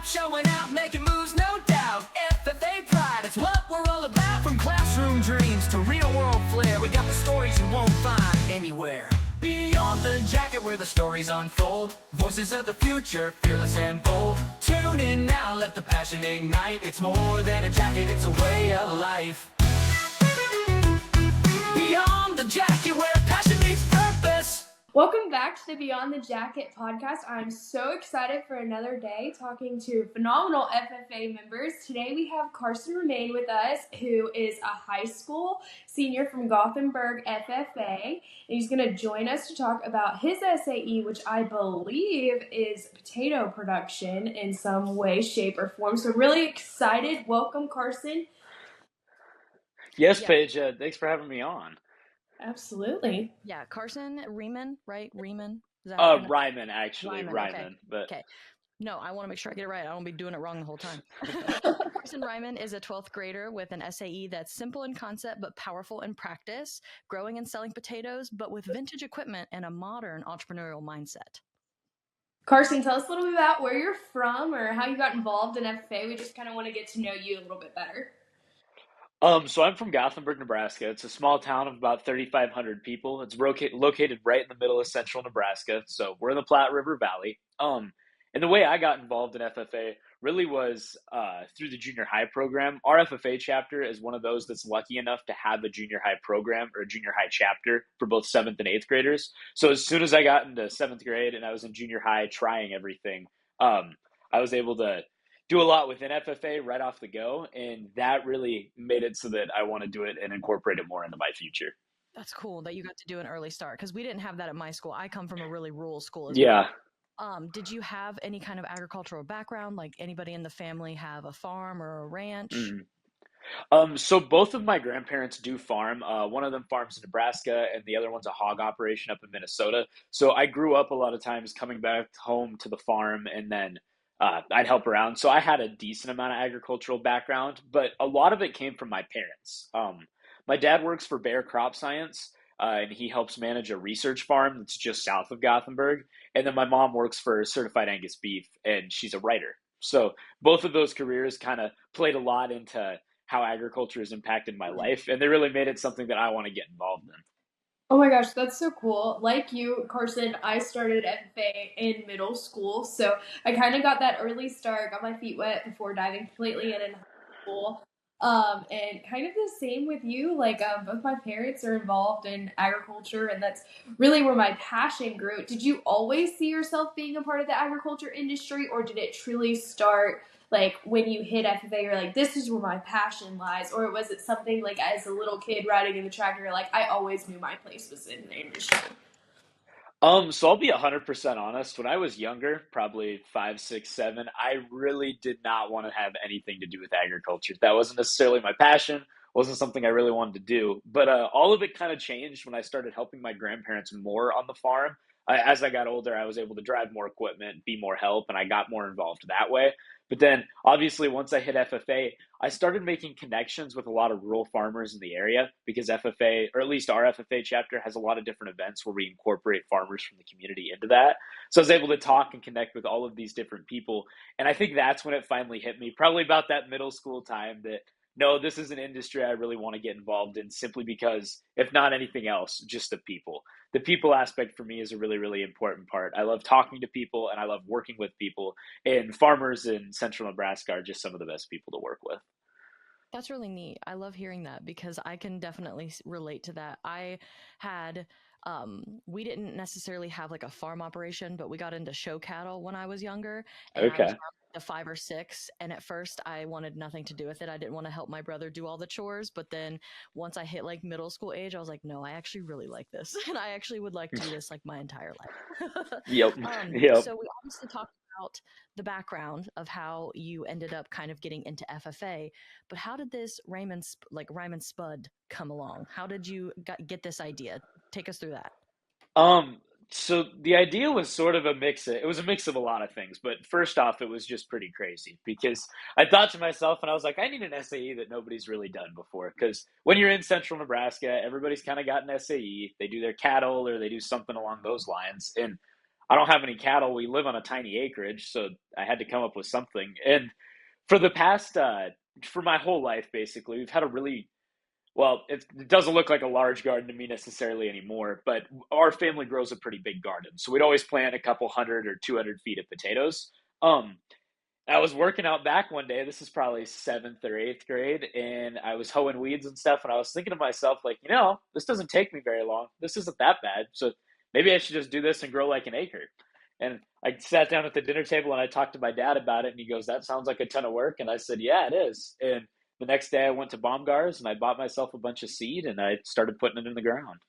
showing out, making moves, no doubt. FFA pride, it's what we're all about. From classroom dreams to real world flair, we got the stories you won't find anywhere. Beyond the jacket where the stories unfold, voices of the future, fearless and bold. Tune in now, let the passion ignite. It's more than a jacket, it's a way of life. Beyond the jacket where passion meets purpose. Welcome back to the Beyond the Jacket podcast. I'm so excited for another day talking to phenomenal FFA members. Today we have Carson Reiman with us, who is a high school senior from Gothenburg FFA. And he's going to join us to talk about his SAE, which I believe is potato production in some way, shape, or form. So really excited. Welcome, Carson. Yes, Paige. Thanks for having me on. Absolutely. Yeah, Carson Reiman, right? Reiman? Is that how you pronounce Reiman, actually. Reiman, Reiman. okay. But Okay. No, I want to make sure I get it right. I don't want to be doing it wrong the whole time. Carson Reiman is a 12th grader with an SAE that's simple in concept but powerful in practice, growing and selling potatoes, but with vintage equipment and a modern entrepreneurial mindset. Carson, tell us a little bit about where you're from or how you got involved in FFA. We just kind of want to get to know you a little bit better. so I'm from Gothenburg, Nebraska. It's a small town of about 3,500 people. It's located right in the middle of central Nebraska. So we're in the Platte River Valley. And the way I got involved in FFA really was through the junior high program. Our FFA chapter is one of those that's lucky enough to have a junior high program or a junior high chapter for both 7th and 8th graders. So as soon as I got into 7th grade and I was in junior high trying everything, I was able to do a lot within FFA right off the go. And that really made it so that I want to do it and incorporate it more into my future. That's cool that you got to do an early start because we didn't have that at my school. I come from a really rural school as Yeah. well. Did you have any kind of agricultural background? Like anybody in the family have a farm or a ranch? So both of my grandparents do farm. One of them farms in Nebraska, and the other one's a hog operation up in Minnesota. So I grew up a lot of times coming back home to the farm, and then I'd help around. So I had a decent amount of agricultural background, but a lot of it came from my parents. My dad works for Bayer Crop Science, and he helps manage a research farm that's just south of Gothenburg. And then my mom works for Certified Angus Beef, and she's a writer. So both of those careers kind of played a lot into how agriculture has impacted my life, and they really made it something that I want to get involved in. Oh my gosh, that's so cool. Like you, Carson, I started FFA in middle school, so I kind of got that early start, got my feet wet before diving completely in high school. And kind of the same with you, like both my parents are involved in agriculture, and that's really where my passion grew. Did you always see yourself being a part of the agriculture industry, or did it truly start like when you hit FFA, you're like, this is where my passion lies? Or was it something like as a little kid riding in the tractor, you're like, I always knew my place was in the industry? So I'll be 100% honest. When I was younger, probably 5, 6, 7, I really did not want to have anything to do with agriculture. That wasn't necessarily my passion, wasn't something I really wanted to do. But all of it kind of changed when I started helping my grandparents more on the farm. As I got older, I was able to drive more equipment, be more help, and I got more involved that way. But then, obviously, once I hit FFA, I started making connections with a lot of rural farmers in the area because FFA, or at least our FFA chapter, has a lot of different events where we incorporate farmers from the community into that. So I was able to talk and connect with all of these different people. And I think that's when it finally hit me, probably about that middle school time, that no, this is an industry I really want to get involved in simply because, if not anything else, just the people. The people aspect for me is a really, really important part. I love talking to people and I love working with people. And farmers in central Nebraska are just some of the best people to work with. That's really neat. I love hearing that because I can definitely relate to that. I had, we didn't necessarily have like a farm operation, but we got into show cattle when I was younger, and I was Okay. around the 5 or 6. And at first, I wanted nothing to do with it. I didn't want to help my brother do all the chores. But then once I hit like middle school age, I was like, no, I actually really like this, and I actually would like to do this like my entire life. Yep. Yep. So we obviously talked about the background of how you ended up kind of getting into FFA, but how did this Ryman Spud come along? How did you get this idea? Take us through that. Um, so the idea was sort of a mix. It was a mix of a lot of things, but first off, it was just pretty crazy because I thought to myself, and I was like, I need an SAE that nobody's really done before. Because when you're in central Nebraska, everybody's kind of got an SAE. They do their cattle or they do something along those lines. And I don't have any cattle. We live on a tiny acreage, so I had to come up with something. And for the past, for my whole life, basically, we've had a really well, it doesn't look like a large garden to me necessarily anymore, but our family grows a pretty big garden. So we'd always plant a couple hundred or 200 feet of potatoes. Um, I was working out back one day. This is probably seventh or eighth grade, and I was hoeing weeds and stuff. And I was thinking to myself, like, this doesn't take me very long. This isn't that bad. So maybe I should just do this and grow like an acre. And I sat down at the dinner table and I talked to my dad about it. And he goes, "That sounds like a ton of work." And I said, "Yeah, it is." And the next day I went to Baumgar's and I bought myself a bunch of seed and I started putting it in the ground.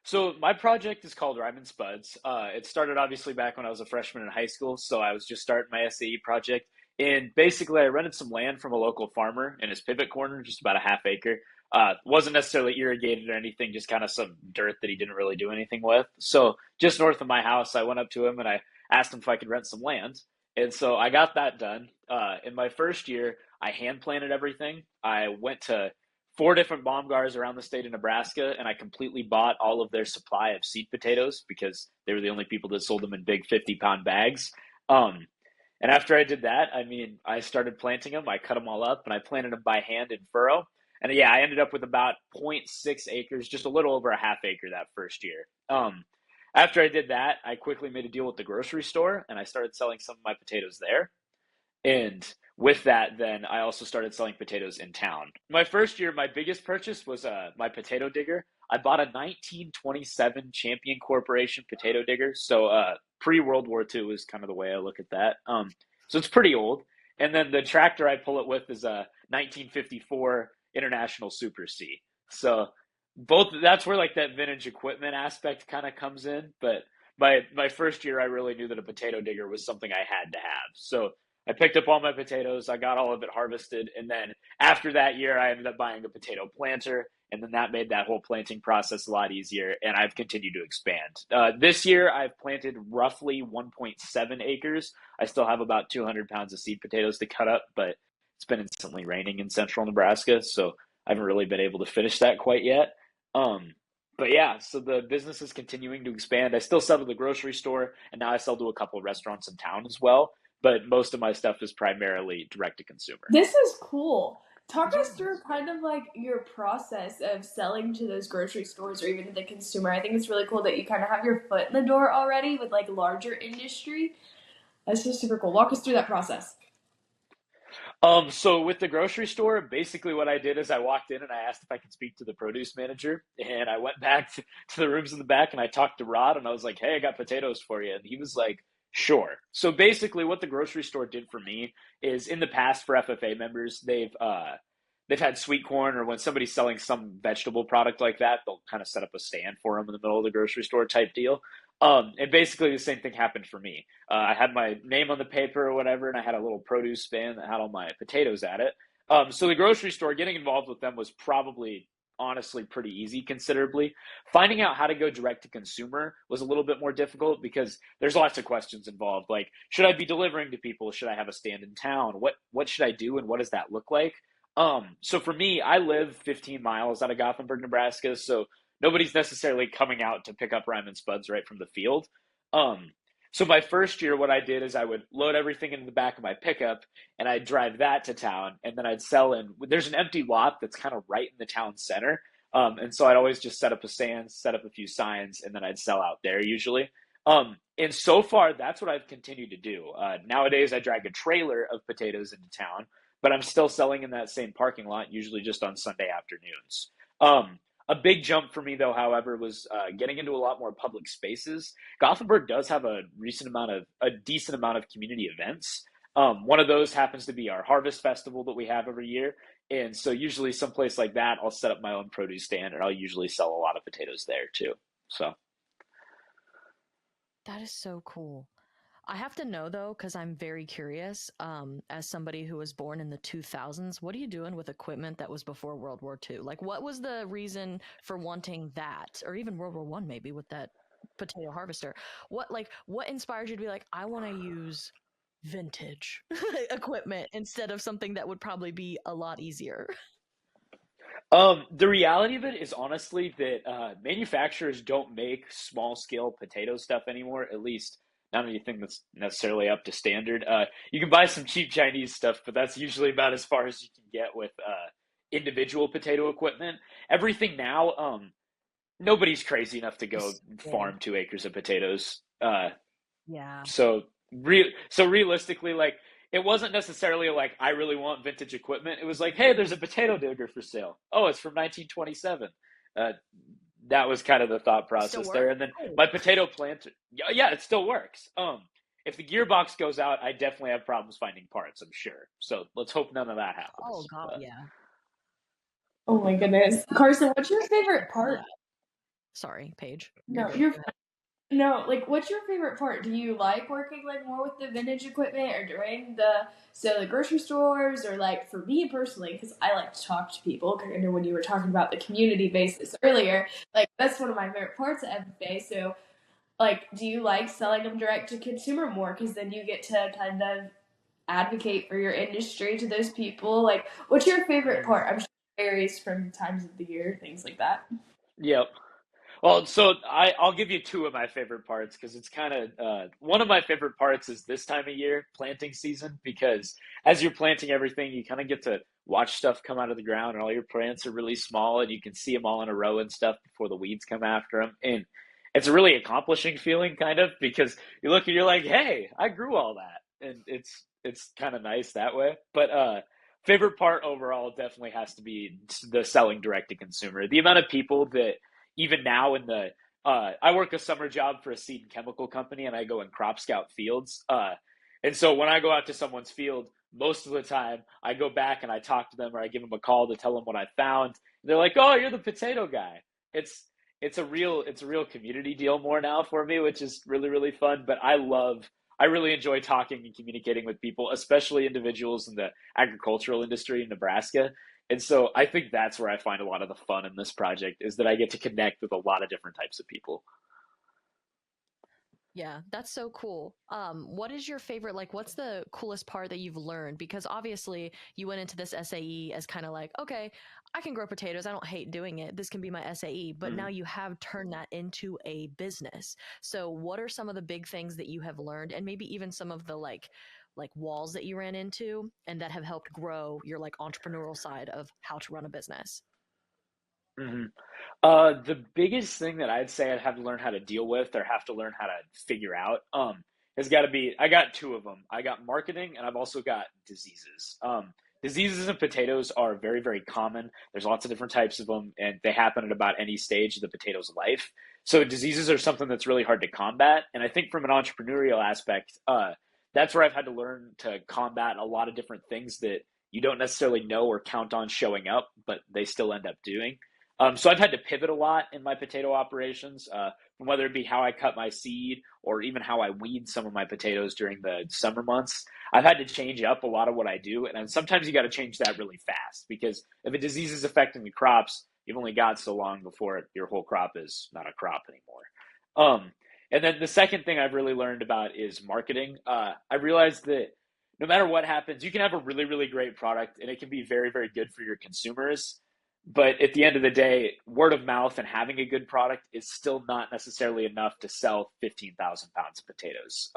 So my project is called Ryman Spuds. It started obviously back when I was a freshman in high school, so I was just starting my SAE project. And basically, I rented some land from a local farmer in his pivot corner, just about a half acre. Wasn't necessarily irrigated or anything, just kind of some dirt that he didn't really do anything with. So just north of my house, I went up to him and I asked him if I could rent some land. And so I got that done. In my first year, I hand planted everything. I went to four different Baumgars around the state of Nebraska, and I completely bought all of their supply of seed potatoes because they were the only people that sold them in big 50-pound bags. Um, and after I did that, I mean, I started planting them. I cut them all up, and I planted them by hand in furrow. And yeah, I ended up with about zero point 0.6 acres, just a little over a half acre that first year. After I did that, I quickly made a deal with the grocery store, and I started selling some of my potatoes there. And with that, then I also started selling potatoes in town. My first year, my biggest purchase was my potato digger. I bought a 1927 Champion Corporation potato digger. So pre World War II is kind of the way I look at that. So it's pretty old. And then the tractor I pull it with is a 1954 International Super C. So both that's where like that vintage equipment aspect kind of comes in. But my first year, I really knew that a potato digger was something I had to have. So I picked up all my potatoes. I got all of it harvested. And then after that year, I ended up buying a potato planter. And then that made that whole planting process a lot easier. And I've continued to expand. This year, I've planted roughly 1.7 acres. I still have about 200 pounds of seed potatoes to cut up, but it's been instantly raining in central Nebraska. So I haven't really been able to finish that quite yet. Um, but yeah, so the business is continuing to expand. I still sell to the grocery store, and now I sell to a couple of restaurants in town as well, but most of my stuff is primarily direct to consumer. This is cool. Talk us through kind of like your process of selling to those grocery stores or even to the consumer. I think it's really cool that you kind of have your foot in the door already with like larger industry. That's just super cool. Walk us through that process. So with the grocery store, basically what I did is I walked in and I asked if I could speak to the produce manager, and I went back to the rooms in the back and I talked to Rod and I was like, "Hey, I got potatoes for you," and he was like, "Sure." So basically, what the grocery store did for me is in the past for FFA members, they've had sweet corn, or when somebody's selling some vegetable product like that, they'll kind of set up a stand for them in the middle of the grocery store type deal. And basically the same thing happened for me. I had my name on the paper or whatever, and I had a little produce stand that had all my potatoes at it. So the grocery store, getting involved with them was probably honestly pretty easy considerably. Finding out how to go direct to consumer was a little bit more difficult because there's lots of questions involved. Like, should I be delivering to people? Should I have a stand in town? What should I do and what does that look like? So for me, I live 15 miles out of Gothenburg, Nebraska, so nobody's necessarily coming out to pick up Ryman Spuds right from the field. Um, so my first year, what I did is I would load everything into the back of my pickup and I'd drive that to town, and then I'd sell in. There's an empty lot that's kind of right in the town center. And so I'd always just set up a stand, set up a few signs, and then I'd sell out there usually. And so far, that's what I've continued to do. Nowadays, I drag a trailer of potatoes into town, but I'm still selling in that same parking lot, usually just on Sunday afternoons. A big jump for me, though, however, was getting into a lot more public spaces. Gothenburg does have a decent amount of community events. One of those happens to be our Harvest Festival that we have every year, and so usually someplace like that, I'll set up my own produce stand, and I'll usually sell a lot of potatoes there too. So That is so cool. I have to know though, because I'm very curious. As somebody who was born in the 2000s, what are you doing with equipment that was before World War II? Like, what was the reason for wanting that, or even World War One, maybe with that potato harvester? What inspired you to be like, I want to use vintage equipment instead of something that would probably be a lot easier? the reality of it is honestly that manufacturers don't make small scale potato stuff anymore, at least not anything that's necessarily up to standard. You can buy some cheap Chinese stuff, but that's usually about as far as you can get with individual potato equipment. Everything now, nobody's crazy enough to go It's big. farm 2 acres of potatoes. Yeah. So realistically, like it wasn't necessarily like I really want vintage equipment. It was like, hey, there's a potato digger for sale. Oh, it's from 1927. Uh, that was kind of the thought Still process there. work? And then Oh. my potato planter, yeah, it still works. If the gearbox goes out, I definitely have problems finding parts. I'm sure. So let's hope none of that Oh happens. God, yeah. Oh my goodness. Carson, what's your favorite part? Sorry, Paige. You're No, good. you're no, like what's your favorite part? Do you like working like more with the vintage equipment or doing the grocery stores or like for me personally, because I like to talk to people. Kind of when you were talking about the community basis earlier, like that's one of my favorite parts of FFA. So like, do you like selling them direct to consumer more? Because then you get to kind of advocate for your industry to those people. Like, what's your favorite Mhm. part? I'm sure it varies from times of the year, things like that. Yep. Well, so I'll give you two of my favorite parts because it's kind of one of my favorite parts is this time of year, planting season, because as you're planting everything, you kind of get to watch stuff come out of the ground, and all your plants are really small, and you can see them all in a row and stuff before the weeds come after them, and it's a really accomplishing feeling, kind of, because you look and you're like, hey, I grew all that, and it's kind of nice that way. But favorite part overall definitely has to be the selling direct to consumer. The amount of people that even now in the I work a summer job for a seed and chemical company, and I go and crop scout fields. And so when I go out to someone's field, most of the time I go back and I talk to them or I give them a call to tell them what I found. They're like, "Oh, you're the potato guy." It's it's a real community deal more now for me, which is really fun. But I really enjoy talking and communicating with people, especially individuals in the agricultural industry in Nebraska. And so I think that's where I find a lot of the fun in this project is that I get to connect with a lot of different types of people. Yeah, that's so cool. What is your favorite, like, what's the coolest part that you've learned? Because obviously you went into this SAE as kind of like, okay, I can grow potatoes. I don't hate doing it. This can be my SAE. But now Mm. you have turned that into a business. So what are some of the big things that you have learned and maybe even some of the like walls that you ran into and that have helped grow your like entrepreneurial side of how to run a business? hmm the biggest thing that I'd say I'd have to learn how to deal with or have to learn how to figure out has got to be I got two of them. I got marketing and I've also got diseases. Diseases in potatoes are very common. There's lots of different types of them, and they happen at about any stage of the potato's life. So diseases are something that's really hard to combat. And I think from an entrepreneurial aspect, that's where I've had to learn to combat a lot of different things that you don't necessarily know or count on showing up, but they still end up doing. So I've had to pivot a lot in my potato operations, from whether it be how I cut my seed or even how I weed some of my potatoes during the summer months. I've had to change up a lot of what I do, and sometimes you got to change that really fast because if a disease is affecting the crops, you've only got so long before your whole crop is not a crop anymore. And then the second thing I've really learned about is marketing. I realized that no matter what happens, you can have a really great product, and it can be very good for your consumers, but at the end of the day, word of mouth and having a good product is still not necessarily enough to sell 15,000 pounds of potatoes.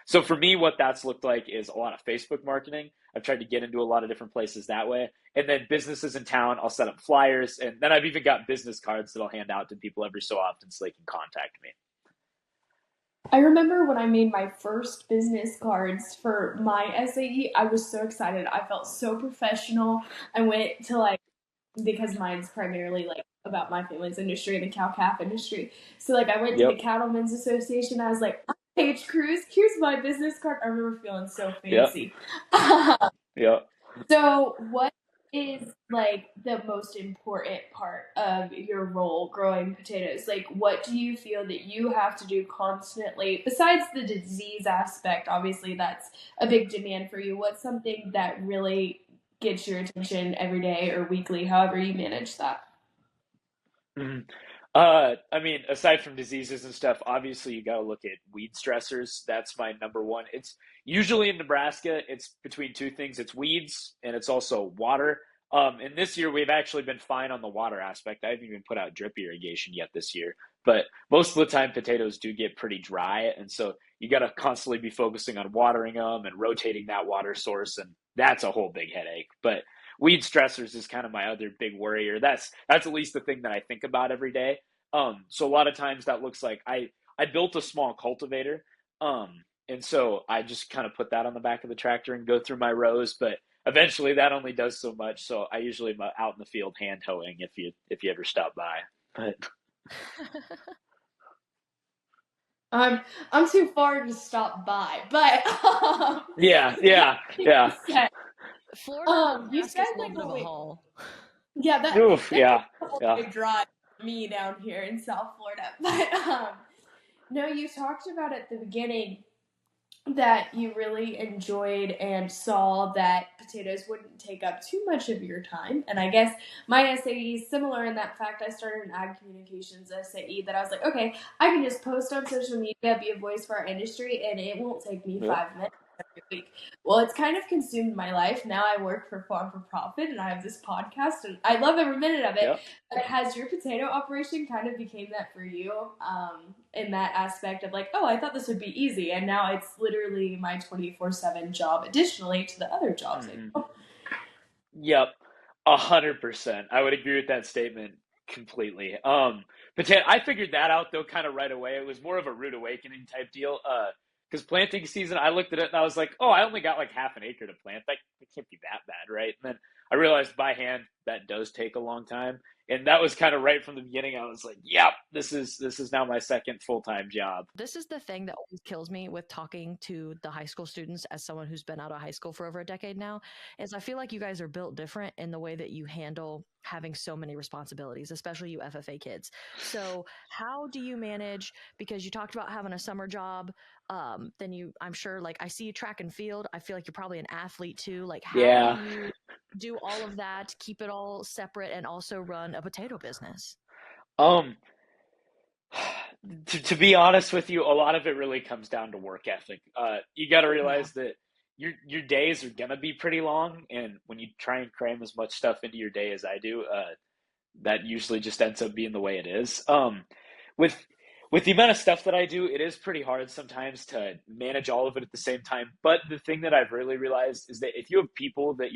So for me, what that's looked like is a lot of Facebook marketing. I've tried to get into a lot of different places that way. And then businesses in town, I'll set up flyers. And then I've even got business cards that I'll hand out to people every so often so they can contact me. I remember when I made my first business cards for my SAE, I was so excited. I felt so professional. I went to like because mine's primarily like about my family's industry, the cow calf industry. So like I went to the Yep. Cattlemen's Association. I was like, "I'm Paige Cruz. Here's my business card." I remember feeling so Yep. fancy. Yep. So, what is like the most important part of your role growing potatoes? Like, what do you feel that you have to do constantly besides the disease aspect? Obviously, that's a big demand for you. What's something that really gets your attention every day or weekly, however you manage that? Mhm. I mean, aside from diseases and stuff, obviously you got to look at weed stressors. That's my number one. It's usually in Nebraska, it's between two things. It's weeds and it's also water. And this year we've actually been fine on the water aspect. I haven't even put out drip irrigation yet this year, But most of the time, potatoes do get pretty dry, and so you got to constantly be focusing on watering them and rotating that water source, and that's a whole big headache. But weed stressors is kind of my other big worry, or that's at least the thing that I think about every day. So a lot of times that looks like I built a small cultivator, and so I just kind of put that on the back of the tractor and go through my rows, but eventually that only does so much. So I usually am out in the field hand hoeing if you ever stop by. But I'm too far to stop by, but yeah, yeah, yeah. Florida and you Nebraska said is a little like bit of a wait, haul. yeah, Oof, that's yeah, a whole yeah, big drive for me down here in South Florida. But no, you talked about at the beginning that you really enjoyed and saw that potatoes wouldn't take up too much of your time. And I guess my SAE is similar in that fact. I started an ag communications SAE that I was like, okay, I can just post on social media, be a voice for our industry, and it won't take me yeah, 5 minutes every week. Well, it's kind of consumed my life. Now I work for Farm for Profit and I have this podcast and I love every minute of it. yeah. But has your potato operation kind of became that for you, in that aspect of like, oh, I thought this would be easy, and now it's literally my 24/7 job, additionally to the other jobs I Mm-hmm. do. Yep, 100%. I would agree with that statement completely. Potato. I figured that out though, kind of right away. It was more of a rude awakening type deal. Because planting season, I looked at it and I was like, oh, I only got like half an acre to plant. That can't be that bad, right? And then I realized by hand that does take a long time, and that was kind of right from the beginning. I was like, yep, this is now my second full time job. This is the thing that always kills me with talking to the high school students as someone who's been out of high school for over a decade now, is I feel like you guys are built different in the way that you handle having so many responsibilities, especially you FFA kids. So how do you manage, because you talked about having a summer job, then I'm sure, like, I see you track and field. I feel like you're probably an athlete too. Like, how do Yeah. you do all of that, keep it all separate, and also run a potato business? Um, to be honest with you, a lot of it really comes down to work ethic. You got to Yeah. realize that your days are gonna be pretty long, and when you try and cram as much stuff into your day as I do, that usually just ends up being the way it is. With with the amount of stuff that I do, it is pretty hard sometimes to manage all of it at the same time. But the thing that I've really realized is that if you have people that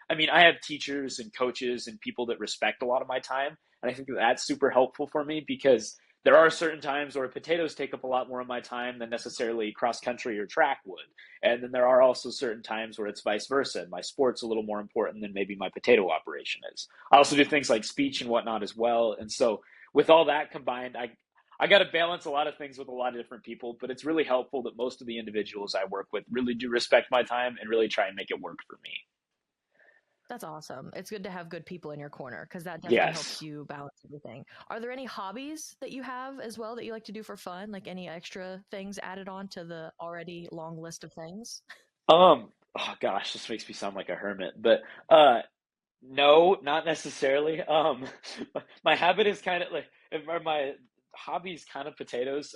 I mean, I have teachers and coaches and people that respect a lot of my time, and I think that that's super helpful for me because there are certain times where potatoes take up a lot more of my time than necessarily cross country or track would. And then there are also certain times where it's vice versa. My sport's a little more important than maybe my potato operation is. I also do things like speech and whatnot as well. And so with all that combined, I got to balance a lot of things with a lot of different people, but it's really helpful that most of the individuals I work with really do respect my time and really try and make it work for me. That's awesome. It's good to have good people in your corner because that definitely helps Yes. you balance everything. Are there any hobbies that you have as well that you like to do for fun? Like any extra things added on to the already long list of things? Oh gosh, this makes me sound like a hermit, but no, not necessarily. My habit is kind of like, my hobby is kind of potatoes.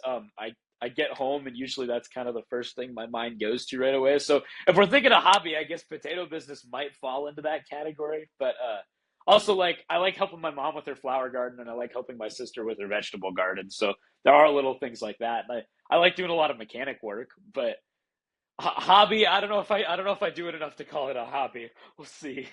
I get home and usually that's kind of the first thing my mind goes to right away. So if we're thinking a hobby, I guess potato business might fall into that category. But also, like, I like helping my mom with her flower garden, and I like helping my sister with her vegetable garden. So there are little things like that. And I like doing a lot of mechanic work, but hobby, I don't know if I do it enough to call it a hobby. We'll see.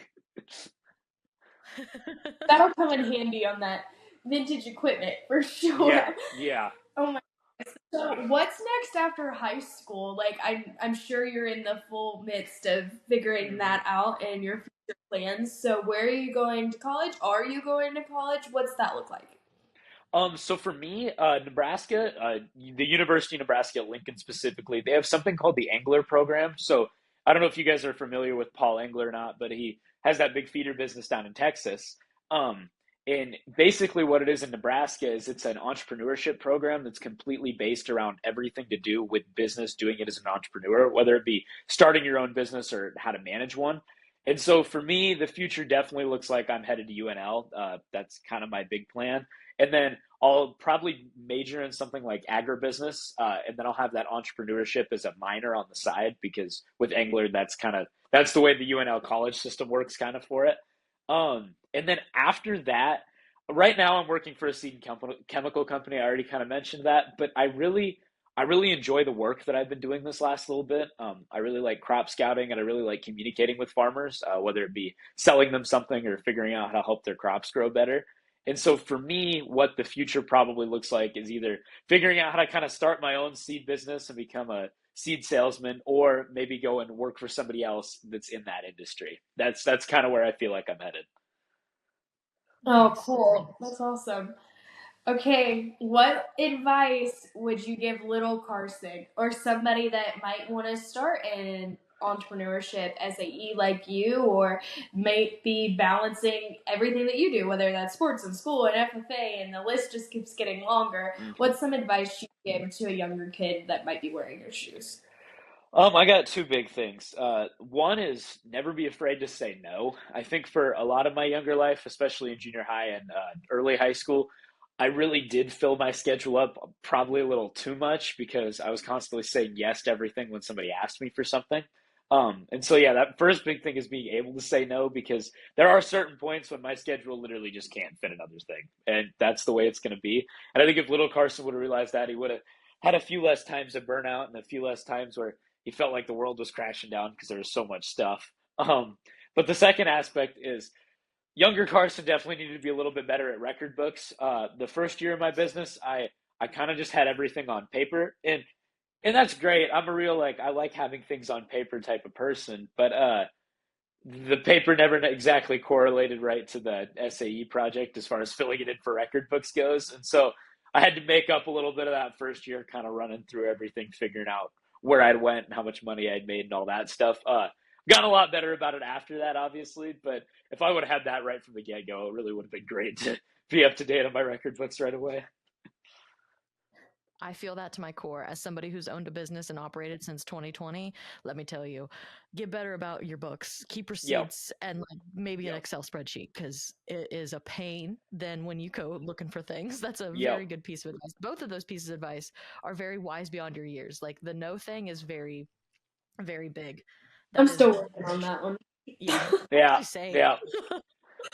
That'll come in handy on that vintage equipment for Yeah, sure. yeah. Oh my goodness. So what's next after high school? Like I'm sure you're in the full midst of figuring Mhm. that out and your future plans. So where are you going to college? Are you going to college? What's that look like? So for me, Nebraska, the University of Nebraska at Lincoln specifically, they have something called the Angler program. So I don't know if you guys are familiar with Paul Angler or not, but he has that big feeder business down in Texas. Um, and basically, what it is in Nebraska is it's an entrepreneurship program that's completely based around everything to do with business, doing it as an entrepreneur, whether it be starting your own business or how to manage one. And so for me, the future definitely looks like I'm headed to UNL. That's kind of my big plan. And then I'll probably major in something like agribusiness, and then I'll have that entrepreneurship as a minor on the side because with Angler, that's the way the UNL college system works, kind of for it. And then after that, Right now I'm working for a chemical company. I already kind of mentioned that, but I really enjoy the work that I've been doing this last little bit. I really like crop scouting and I really like communicating with farmers, whether it be selling them something or figuring out how to help their crops grow better. And so for me, what the future probably looks like is either figuring out how to kind of start my own seed business and become a seed salesman, or maybe go and work for somebody else that's in that industry. That's kind of where I feel like I'm headed. Oh, Nice. cool. That's awesome. Okay, what advice would you give little Carson or somebody that might want to start in entrepreneurship SAE like you, or may be balancing everything that you do, whether that's sports and school and FFA, and the list just keeps getting longer? Mhm. What's some advice you give to a younger kid that might be wearing your shoes? I got two big things. One is never be afraid to say no. I think for a lot of my younger life, especially in junior high and early high school, I really did fill my schedule up probably a little too much because I was constantly saying yes to everything when somebody asked me for something. And so, yeah, that first big thing is being able to say no, because there are certain points when my schedule literally just can't fit another thing. And that's the way it's going to be. And I think if little Carson would have realized that, he would have had a few less times of burnout and a few less times where he felt like the world was crashing down because there was so much stuff. But the second aspect is younger Carson definitely needed to be a little bit better at record books. The first year of my business, I kind of just had everything on paper, and that's great. I'm a real like I like having things on paper type of person, but the paper never exactly correlated right to the SAE project as far as filling it in for record books goes. And so I had to make up a little bit of that first year, kind of running through everything, figuring out where I'd went and how much money I'd made and all that stuff. Got a lot better about it after that, obviously. But if I would have had that right from the get go, it really would have been great to be up to date on my record books right away. I feel that to my core. As somebody who's owned a business and operated since 2020, let me tell you, get better about your books, keep Yep. receipts, and like maybe an Yep. Excel spreadsheet because it is a pain. Then when you go looking for things, that's a Yep. very good piece of advice. Both of those pieces of advice are very wise beyond your years. Like the no thing is very, very big. I'm That is, still working on that one. yeah. Yeah. Same. Yeah.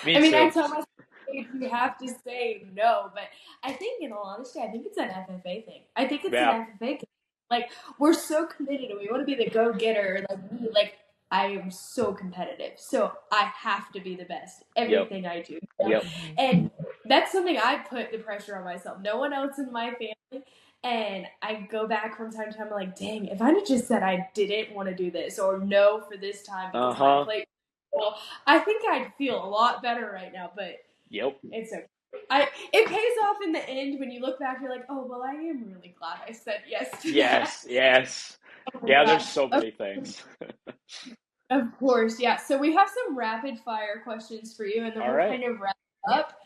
Me I mean, I too. tell myself you have to say no, but I think, in all honesty, I think it's an FFA thing. I think it's an Yeah. FFA thing. Like, we're so committed and we want to be the go getter. Like, me, like, I am so competitive. So I have to be the best Yep. everything I do. You know? Yep. Mhm. And that's something I put the pressure on myself. No one else in my family. And I go back from time to time, like, dang, if I had just said I didn't want to do this or no for this time Uh because my huh. plate, well, I think I'd feel a lot better right now, but Yep. it's okay. It pays off in the end when you look back. You're like, oh well, I am really glad I said yes to that. Yes, yes. Oh my Yeah, there's god. so many things. Of course, yeah. So we have some rapid fire questions for you, and then All we'll right. kind of wrap up.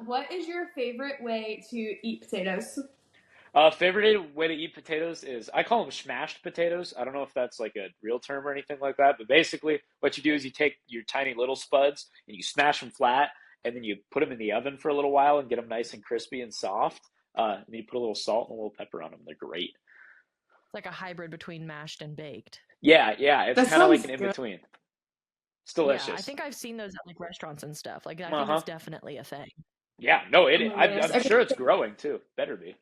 What is your favorite way to eat potatoes? Favorite way to eat potatoes is I call them smashed potatoes. I don't know if that's like a real term or anything like that, but basically what you do is you take your tiny little spuds and you smash them flat, and then you put them in the oven for a little while and get them nice and crispy and soft. And then you put a little salt and a little pepper on them. They're great. It's like a hybrid between mashed and baked. Yeah, yeah. It's That kind of like sounds an in good. between. It's Yeah, I delicious. think I've seen those at like restaurants and stuff. Like I Uh think huh. it's definitely a thing. Yeah. No, Oh my I'm, goodness. I'm Okay. sure it's growing too. Better be.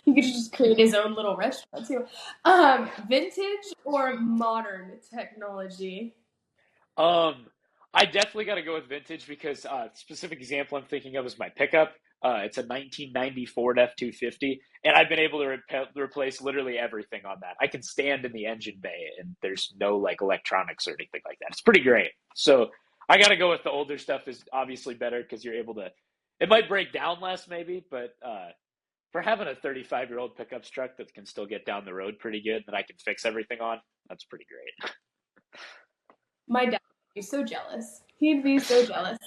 He could just create his own little restaurant too. Vintage or modern technology? Um, I definitely got to go with vintage because specific example I'm thinking of is my pickup. It's a 1990 Ford F-250, and I've been able to replace literally everything on that. I can stand in the engine bay, and there's no like electronics or anything like that. It's pretty great. So I got to go with the older stuff is obviously better because you're able to. It might break down less, maybe, but for having a 35-year-old pickup truck that can still get down the road pretty good that I can fix everything on, that's pretty great. My dad would be so jealous. He'd be so jealous.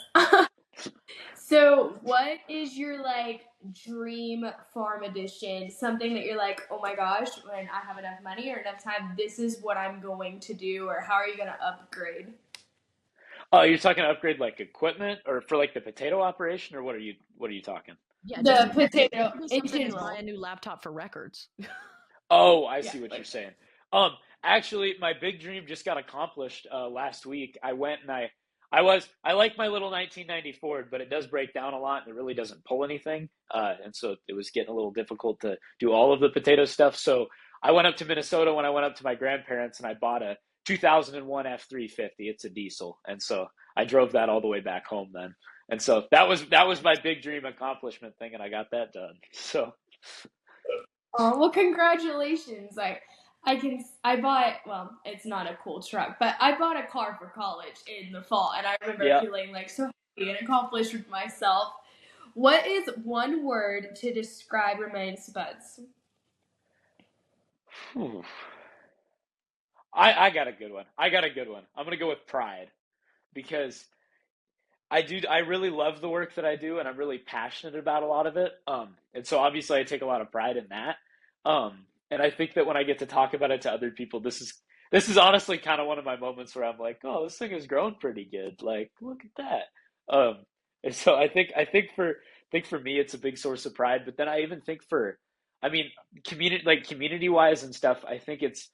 So, what is your like dream farm edition? Something that you're like, oh my gosh, when I have enough money or enough time, this is what I'm going to do, or how are you going to upgrade? Oh, you're talking upgrade like equipment or for like the potato operation, or what are you talking? Yeah, just The in general. It potato could be in something as buy general. a new laptop for records. Oh, I Yeah, see what you're like saying. Um, actually, my big dream just got accomplished last week. I went and I like my little 1990 Ford, but it does break down a lot and it really doesn't pull anything. And so it was getting a little difficult to do all of the potato stuff. So I went up to Minnesota when I went up to my grandparents and I bought a 2001 F350. It's a diesel. And so I drove that all the way back home then. And so that was my big dream accomplishment thing, and I got that done. So Oh, well, congratulations. I bought, well, it's not a cool truck, but I bought a car for college in the fall, and I remember yeah. feeling like so happy and accomplished with myself. What is one word to describe Remains Buds? Whew. I got a good one. I got a good one. I'm gonna go with pride because I really love the work that I do and I'm really passionate about a lot of it. And so obviously I take a lot of pride in that. And I think that when I get to talk about it to other people, this is honestly kind of one of my moments where I'm like, oh, this thing has grown pretty good. Like, look at that. And so I think for me it's a big source of pride, but then I even think for I mean community wise and stuff, I think it's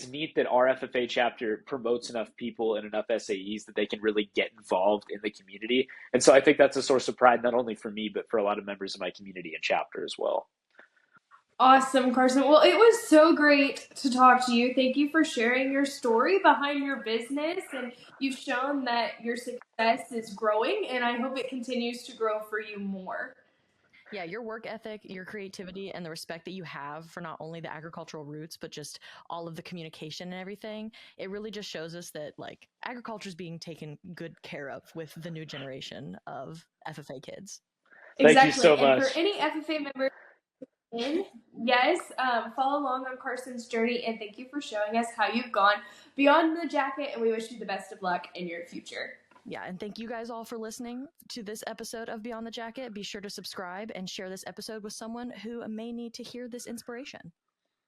neat that our FFA chapter promotes enough people and enough SAEs that they can really get involved in the community. And so I think that's a source of pride, not only for me, but for a lot of members of my community and chapter as well. Awesome, Carson. Well, it was so great to talk to you. Thank you for sharing your story behind your business, and you've shown that your success is growing, and I hope it continues to grow for you more. Yeah, your work ethic, your creativity, and the respect that you have for not only the agricultural roots, but just all of the communication and everything, it really just shows us that like agriculture is being taken good care of with the new generation of FFA kids. Thank you Exactly. so And for much. any FFA members in, yes, follow along on Carson's journey, and thank you for showing us how you've gone beyond the jacket, and we wish you the best of luck in your future. Yeah, and thank you guys all for listening to this episode of Beyond the Jacket. Be sure to subscribe and share this episode with someone who may need to hear this inspiration.